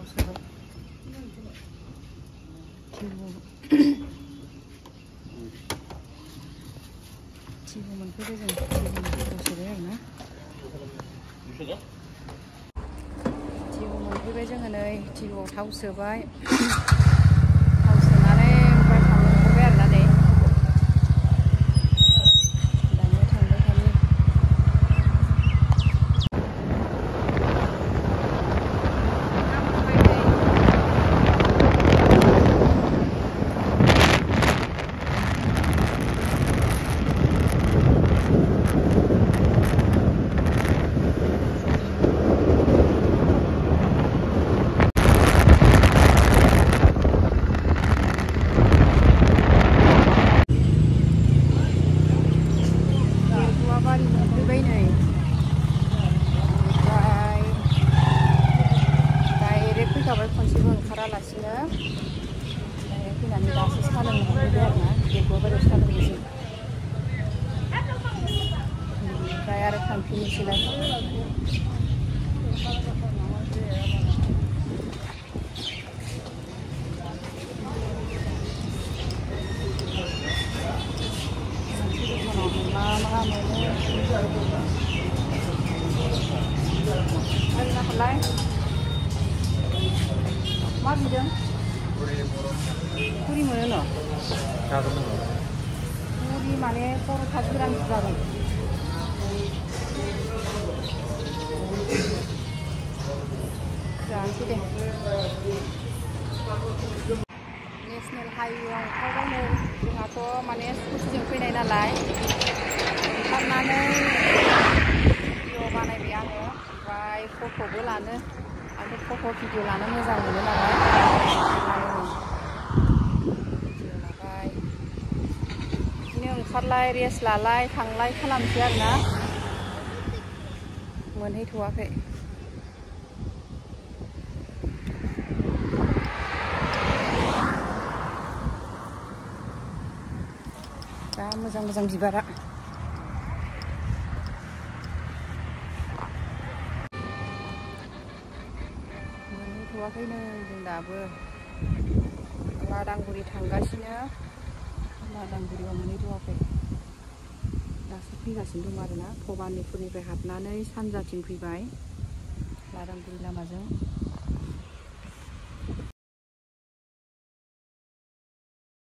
सोबाय टिभु मोनफैबाय जों टिभु सोबाय आरोना टिभु मोनफैबाय जोङो नै टिभुआव थाव सोबाय थाव सोनानै ओमफ्राय थांनो ओंखारबाय आरोना नै दानिया थांबाय थानि फैखाबाय खनसेबो ओंखारालासिनो फैनानै दासो साहा लोंनो मोनफैबाय आरोना गेटबो बारियाव साहा लोंनोसै ओमफ्राय आरो थांफिननोसैलाय मा मोनो मा बिदों पुरि मोनो न' पुरि माने पर'था गोरान जागोन जानोसै दे नेसनेल हाइवेआव ओंखारबाय नै जोंहाथ' माने स्कुटिजों फैनाय नालाय ओंखारनानै भिडिअ बानायबाय आङो ओमफ्राय फट'बो लानो आंथ' फट' भिडिअ लानो मोजां मोनो नालाय भिडिअ लाबाय बिदिनो ओंखारलाय रेस्ट लालाय थांलाय खालामसै आरोना मोनहैथ'वाखै दा मोजां मोजां बिबारा मोनहैथ'वाखैनो जों दाबो लादांगुरि थांगासिनो लादांगुरियाव मोनहैथ'वाखै दासो फैगासिनो दं आरोना भबानिपुरनिफ्राय हाबनानै सानजाथिं फैबाय लादांगुरि लामाजों